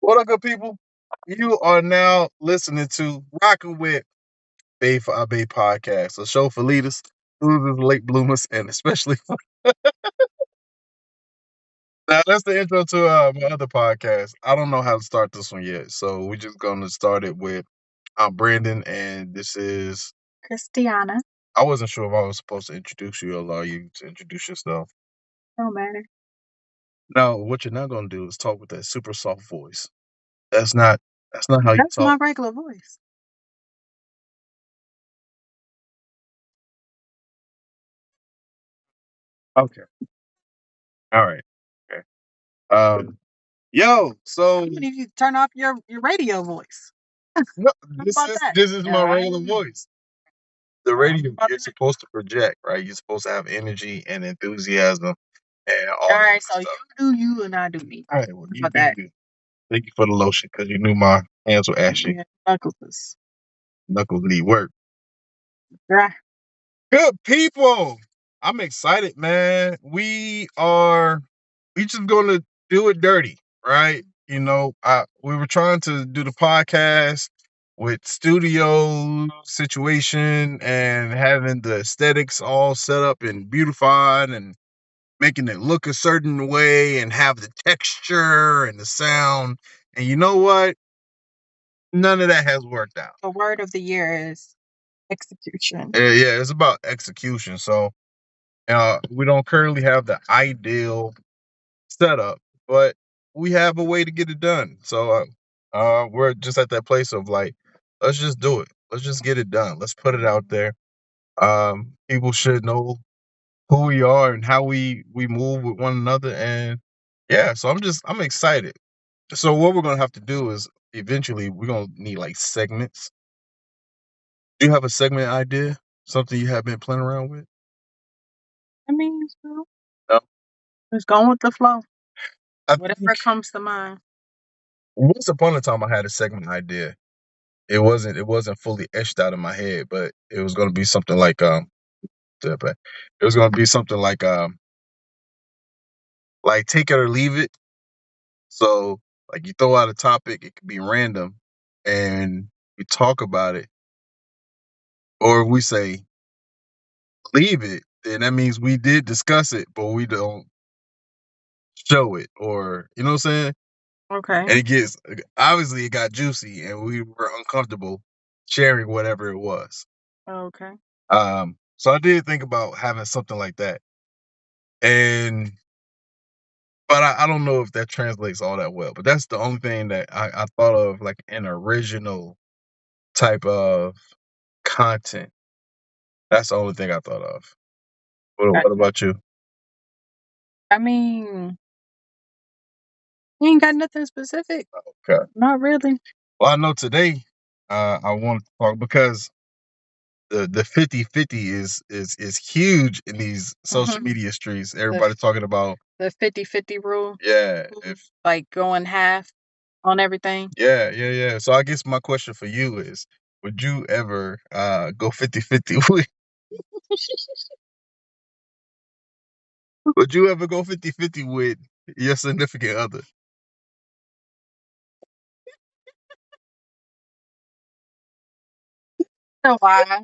What up, good people? You are now listening to Rockin' with Bae Phi Bae podcast, a show for leaders, losers, late bloomers, and especially now. That's the intro to my other podcast. I don't know how to start this one yet, so we're just gonna start it with I'm Brandon, and this is. Kristianna. I wasn't sure if I was supposed to introduce you or allow you to introduce yourself. No matter. Now, what you're not gonna do is talk with that super soft voice. That's not. That's not how you That's my talk. regular voice. Okay. All right. Okay. Yo, so Even if you turn off your radio voice. no, How this about is that? this is my regular Alright. voice. The radio, About you're that? supposed to project, right? You're supposed to have energy and enthusiasm and all that Alright, good so stuff. you do you and I do me. All right, well, How you about do that? you. Thank you for the lotion because you knew my hands were ashy. Yeah, knuckles. Knuckles need work. Right. Good people. I'm excited, man. We just gonna do it dirty, right? We were trying to do the podcast with studio situation and having the aesthetics all set up and beautified and making it look a certain way and have the texture and the sound. And you know what? None of that has worked out. The word of the year is execution. Yeah, it's about execution. So we don't currently have the ideal setup, but we have a way to get it done. So we're just at that place of like, let's just do it. Let's just get it done. Let's put it out there. People should know who we are and how we move with one another. And yeah, so I'm excited. So what we're gonna have to do is eventually we're gonna need like segments. Do you have a segment idea? Something you have been playing around with? I mean, so No. just going with the flow. I Whatever think comes to mind. once upon a time I had a segment idea. It wasn't fully etched out in my head, but it was gonna be something like it was gonna be something like take it or leave it. So like you throw out a topic, it could be random, and we talk about it, or if we say leave it, then that means we did discuss it, but we don't show it, or you know what I'm saying? Okay. And it gets obviously it got juicy, and we were uncomfortable sharing whatever it was. Okay. So I did think about having something like that, and but I don't know if that translates all that well. But that's the only thing that I thought of, like an original type of content. That's the only thing I thought of. What Gotcha. about you? I mean, you ain't got nothing specific. Okay. Not really. Well, I know today I wanted to talk because the 50-50 is huge in these social media streets. The Everybody talking about the 50-50 rule. yeah, if Like going half on everything. yeah. So I guess my question for you is, would you ever go 50-50 with would you ever go 50-50 with your significant other? So why?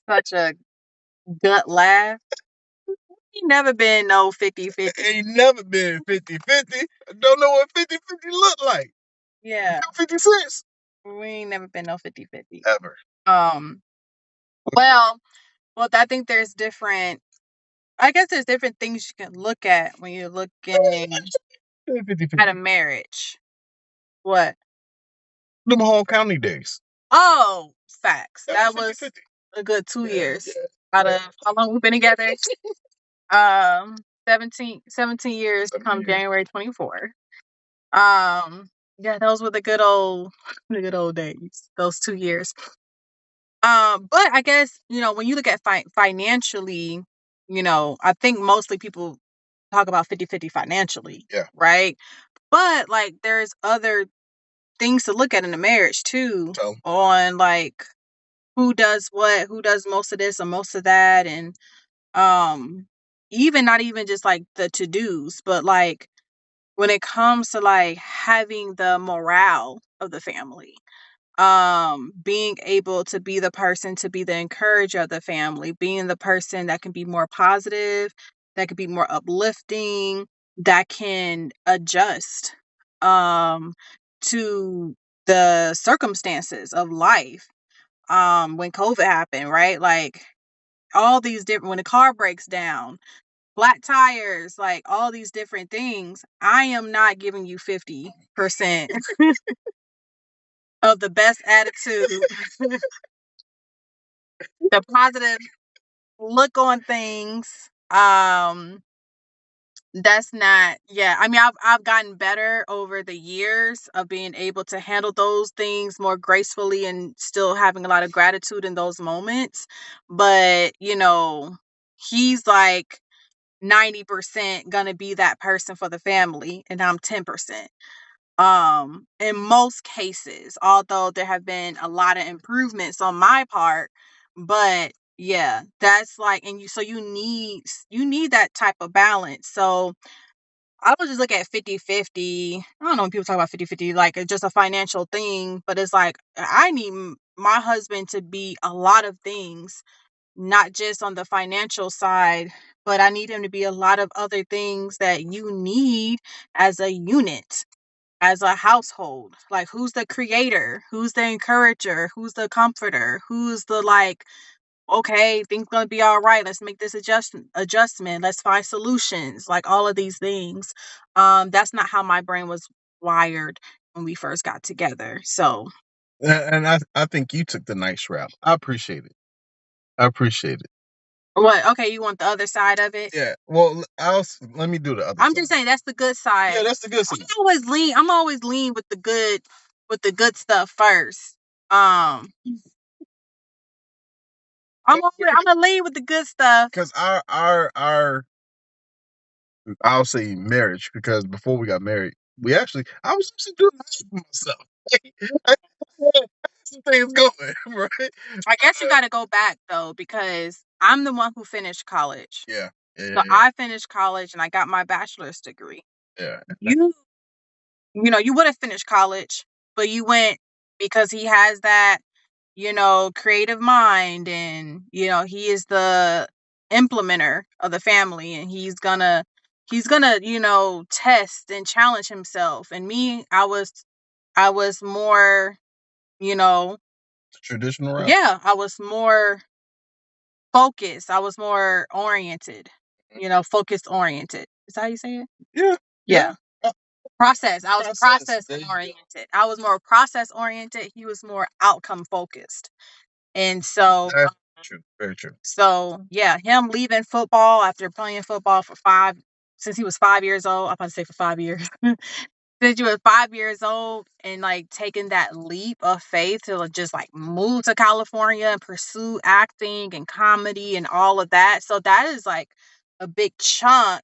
Such a gut laugh. He never been no 50-50. Ain't never been 50-50. I don't know what 50-50 look like. Yeah. 50 cents? We ain't never been no 50-50. Ever. Um well, I think there's different there's different things you can look at when you're looking 50-50. at a marriage. What? Them whole county days. Oh, facts. That was was 50-50. a good 2 years. Yeah. Out of how long we've been together? 17 years come January 24. Yeah, those were the good old the good old days. Those 2 years. But I guess, when you look at financially, I think mostly people talk about 50-50 financially, Yeah. right? But like there's other things to look at in a marriage too, So on like who does what, who does most of this or most of that, and um even not even just like the to-dos, but like when it comes to like having the morale of the family, being able to be the person to be the encourager of the family, being the person that can be more positive, that can be more uplifting, that can adjust um to the circumstances of life. When COVID happened, right? Like all these different, when the car breaks down, flat tires, like all these different things, I am not giving you 50% of the best attitude, the positive look on things. That's not, yeah. I mean, I've gotten better over the years of being able to handle those things more gracefully and still having a lot of gratitude in those moments. But, he's like 90% gonna be that person for the family, and I'm 10%. In most cases, although there have been a lot of improvements on my part, but yeah, that's like, and you need that type of balance. So I would just look at 50-50. I don't know when people talk about 50-50, like it's just a financial thing, but it's like I need my husband to be a lot of things, not just on the financial side, but I need him to be a lot of other things that you need as a unit, as a household. Like, who's the creator? Who's the encourager? Who's the comforter? Who's the like, okay, things gonna be all right. Let's make this adjustment. Let's find solutions. Like all of these things. That's not how my brain was wired when we first got together. So And I think you took the nice route. I appreciate it. I appreciate it. what? Okay, you want the other side of it? Yeah. Well, let me do the other I'm side. just saying that's the good Yeah, side. that's the good side. I'm always lean with the good stuff first. Um I'm gonna lean with the good stuff. Because our I'll say marriage, because before we got married, I was actually doing this for myself. I had some things going, right? I guess you gotta go back though, because I'm the one who finished college. Yeah, yeah, So yeah, I finished college and I got my bachelor's degree. yeah. You you would have finished college, but you went because he has that, creative mind, and he is the implementer of the family, and he's gonna, test and challenge himself. And me, I was more, you know, The traditional route. yeah, I was more focused. I was more oriented, focused oriented. Is that how you say it? Yeah, yeah. Yeah. Process. I was Process. process There you go. oriented. I was more process oriented. He was more outcome focused. And so, That's true. Very true. yeah, him leaving football after playing football for since he was 5 years old. I'm about to say for 5 years. Since you were 5 years old, and like taking that leap of faith to just like move to California and pursue acting and comedy and all of that. So that is like a big chunk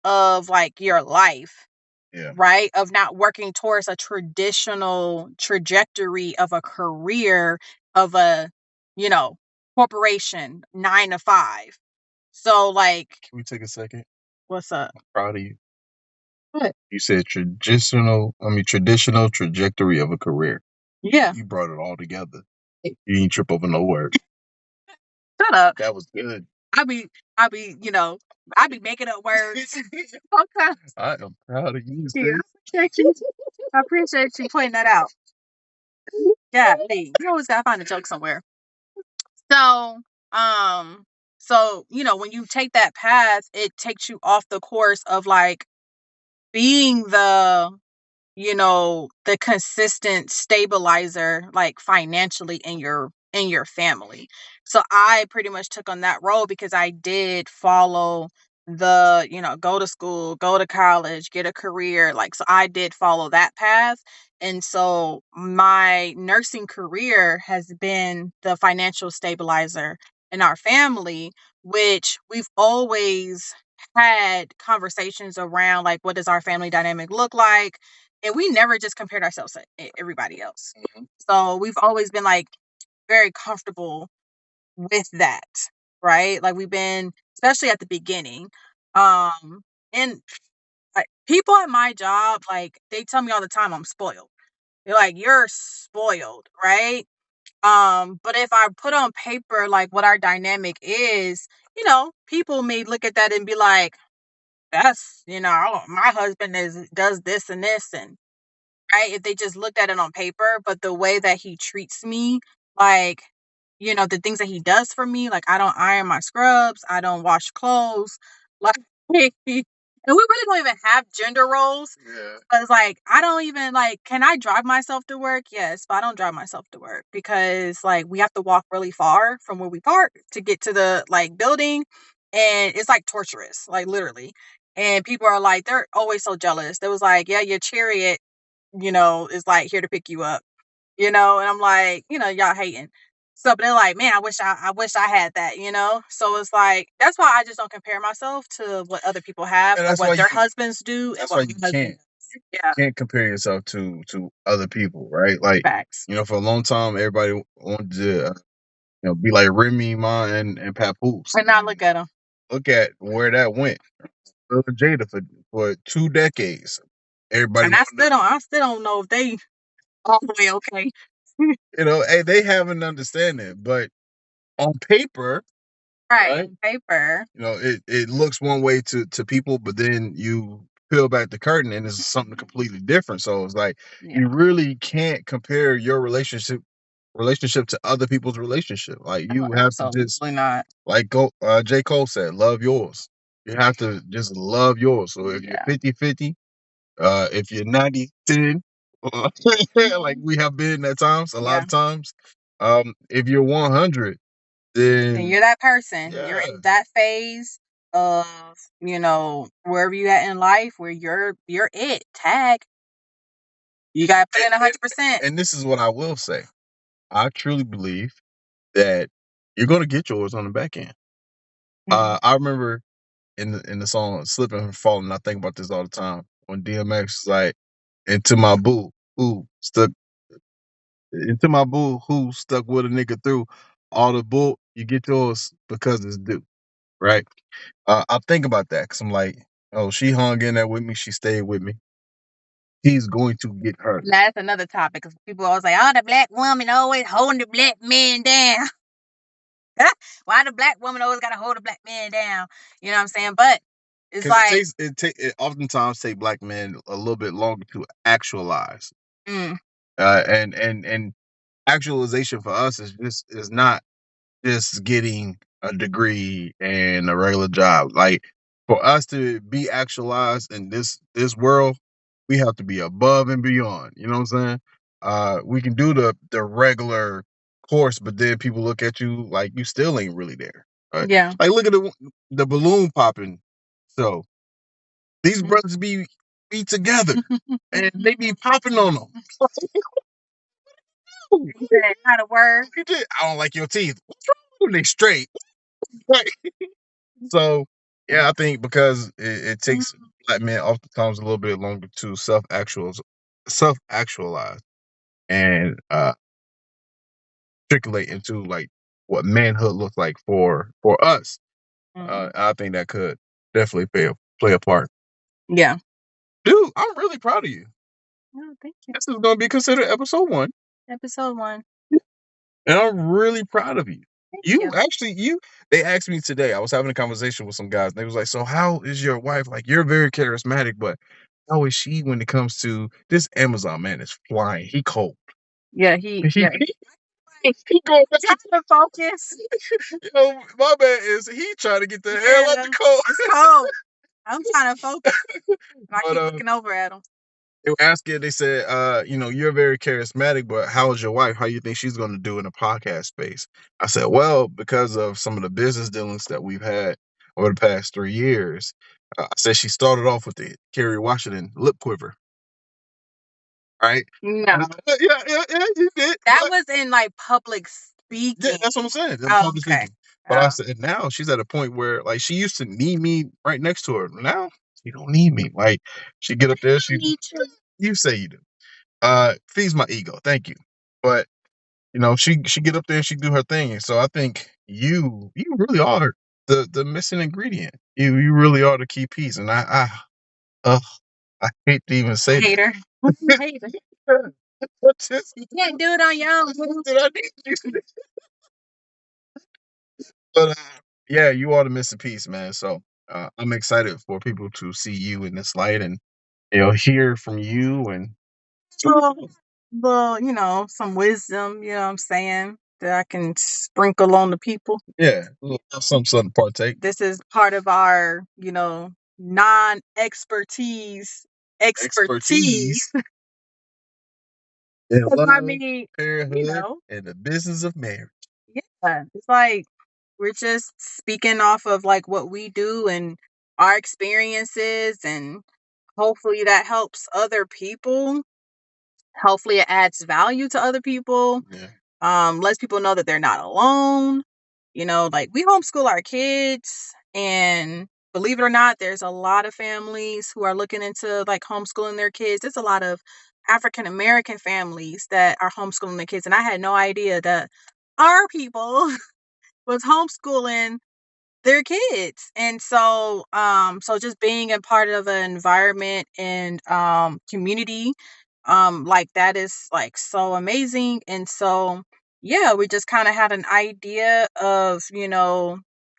of like your life, Yeah. right? Of not working towards a traditional trajectory of a career of a, you know, corporation, 9 to 5. So like, Can we take a second? what's up? I'm proud of you. What? You said traditional trajectory of a career. Yeah. You brought it all together. You didn't trip over no word. Shut up. That was good. I be, I be, I be making up words. Okay. I am proud of you, Yeah, sis. I appreciate you. I appreciate you pointing that out. Yeah, hey, you always gotta find a joke somewhere. So, when you take that path, it takes you off the course of like being the consistent stabilizer, like financially in your family. So I pretty much took on that role because I did follow the, go to school, go to college, get a career. Like, so I did follow that path. And so my nursing career has been the financial stabilizer in our family, which we've always had conversations around, like, what does our family dynamic look like? And we never just compared ourselves to everybody else. Mhm. So we've always been like very comfortable with that, right? Like we've been, especially at the beginning. And like people at my job, like they tell me all the time I'm spoiled. They're like, "You're spoiled," right? But if I put on paper like what our dynamic is, people may look at that and be like, "That's my husband does this and this," and right? If they just looked at it on paper, but the way that he treats me, like, the things that he does for me, like I don't iron my scrubs, I don't wash clothes, like, and we really don't even have gender roles. Yeah. It's like I don't even like. Can I drive myself to work? Yes, but I don't drive myself to work because like we have to walk really far from where we park to get to the like building, and it's like torturous, like literally. And people are like, they're always so jealous. They was like, yeah, your chariot is like here to pick you up, and I'm like, y'all hating. So but they're like, man, I wish I had that. So it's like that's why I just don't compare myself to what other people have And or that's why what their you husbands do and that's what why my you husband does. Yeah, can't compare yourself to other people, right? Like, facts. for a long time, everybody wanted to, be like Remy Ma and Papoose. And now look at them. Look at where that went. Lil and Jada for 2 decades. Everybody And I wanted still to, don't I still don't know if they all the way okay. hey, they have an understanding, but on paper, Right, right? on paper. It looks one way to people, but then you peel back the curtain and it's something completely different. So it's like you Yeah. really can't compare your relationship to other people's relationship. Like Oh, you have to just absolutely not. like J. Cole said, love yours. You have to just love yours. So if you're Yeah. 50-50, if you're 90-10, like Mhm. we have been at times, a lot Yeah. of times, if you're 100, And then you're that person. You're yeah. in that phase of, wherever you at in life where you're it. Tag. You gotta put in And, and, 100%. and this is what I will say. I truly believe that you're gonna get yours on the back end. Mm. I remember in the song "Slipping and Falling." I think about this all the time. When DMX is like, "Into my boo, who stuck into my boo, who stuck with a nigga through all the bull. You get yours because it's due." Right? I think about that because I'm like, oh, she hung in there with me. She stayed with me. He's going to get hers. And that's another topic because people always like, oh, the black woman always holding the black man down. Why the black woman always gotta hold the black man down? You know what I'm saying? But it's Because like, it oftentimes take black men a little bit longer to actualize. mm, And actualization for us is not just getting a degree and a regular job. Like for us to be actualized in this world, we have to be above and beyond. You know what I'm saying? We can do the regular course, but then people look at you like you still ain't really there. Right? yeah. Like look at the balloon popping. So these Mm. brothers be together and they be popping on them. He said, not a word. I don't like your teeth. What's wrong with them? They straight. Right. So yeah, I think because it Mm, takes black men oftentimes a little bit longer to self actualize and articulate into like what manhood looks like for us. mm. I think that could definitely play a part. Yeah. Dude, I'm really proud of you. Oh, thank you. This is going to be considered episode 1, Episode 1. and I'm really proud of you. Thank You you. actually, they asked me today. I was having a conversation with some guys. And they was like, "So how is your wife? Like, you're very charismatic, but how is she when it comes to this Amazon man is flying? He cold. Yeah, He he going. trying to focus. My man is he trying to get the hell out Yeah. the cold. It's cold. I'm trying to focus. And I But keep looking over at him. they were asking. They said, you're very charismatic, but how is your wife? How you think she's going to do in the podcast space? I said, well, because of some of the business dealings that we've had over the past 3 years. I said she started off with the Kerry Washington lip quiver, right? No. Yeah, you did. That But was in like public yeah, speaking. that's what I'm saying. I'm Oh, public okay. speaking. But I Oh. said now she's at a point where like she used to need me right next to her. Now she don't need me. Like she get up there, she Need you. you say you do. Feeds my ego. Thank you. But she get up there and she do her thing. And so I think you really are the missing ingredient. You really are the key piece. And Ugh, I hate to even say that. Hater. Hater. Just You can't do it on your own. did I need you? But yeah, you are the missing piece, man. So I'm excited for people to see you in this light and hear from you and Well, well, some wisdom, you know what I'm saying, that I can sprinkle on the people. yeah, a little something to partake. This is part of our, non-expertise expertise. Expertise in 'Cause I love, mean, you parenthood, know, and the business of marriage. yeah, it's like we're just speaking off of like what we do and our experiences, and hopefully that helps other people. Hopefully it adds value to other people. Yeah. Lets people know that they're not alone. Like we homeschool our kids, and believe it or not, there's a lot of families who are looking into like homeschooling their kids. There's a lot of African American families that are homeschooling their kids, and I had no idea that our people was homeschooling their kids. And so just being a part of an environment and community like that is like so amazing. And so yeah, we just kind of had an idea of,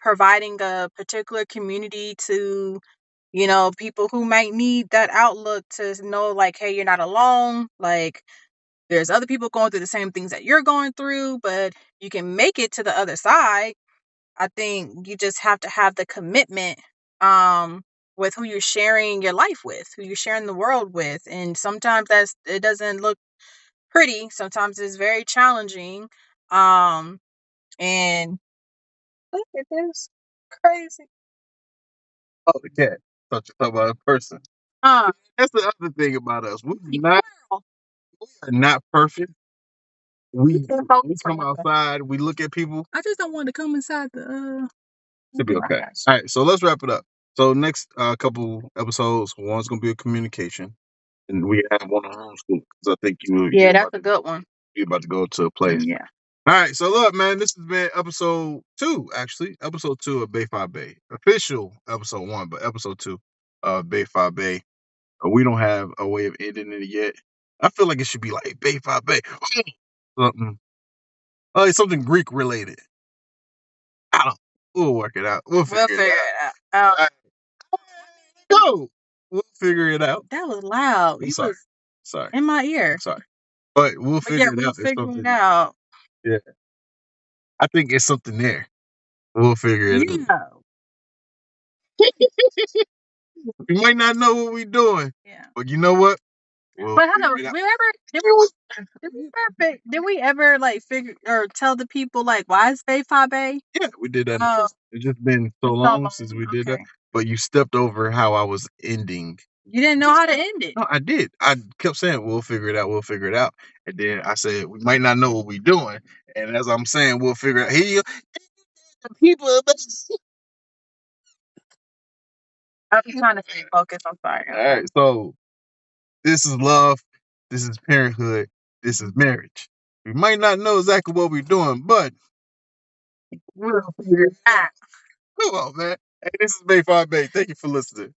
providing a particular community to, people who might need that outlook to know like, hey, you're not alone. Like there's other people going through the same things that you're going through, but you can make it to the other side. I think you just have to have the commitment um with who you're sharing your life with, who you're sharing the world with. And sometimes it doesn't look pretty. Sometimes it's very challenging. Um and look at this. Crazy. Oh, the cat. Thought you talking about a person. Uh That's the other thing about us. girl, Are not perfect. you We can't we focus for come nothing. outside. We look at people. I just don't want to come inside the Should be okay. garage. All right, so let's wrap it up. So next couple episodes, one's gonna be a communication, and we have one on homeschool because I think Yeah, that's a good one. you're about to go to a place. Yeah. All right, so look, man, this has been episode 2, actually, episode 2 of Bae Phi Bae. Official episode 1, but episode 2 of Bae Phi Bae. We don't have a way of ending it yet. I feel like it should be like Bae Phi Bae, something, it's something Greek related. I don't. We'll work it out. We'll We'll figure it figure out. it out. All right, go. We'll figure it out. That was loud. I'm You sorry. was Sorry. in my I'm ear. sorry. But we'll But yeah, figure it we'll out. There's figure it something. out. Yeah, I think it's something there. We'll figure it out. Yeah. We might not know what we're doing, Yeah. but you know what? We'll But figure hello, it out. we did we ever like figure or tell the people like why is Bae Phi Bae? Yeah, we did that. Oh, It's just been so it's so long long. since we did that. Okay. But you stepped over how I was ending. You didn't know how to end it. No, I did. I kept saying we'll figure it out. We'll figure it out. And then I said we might not know what we're doing. And as I'm saying, we'll figure it out. Here, people. I was trying to stay focused. I'm sorry. All right. So this is love. This is parenthood. This is marriage. We might not know exactly what we're doing, but we'll figure it out. Ah. Come on, man. Hey, this is Bae Phi Bae. Thank you for listening.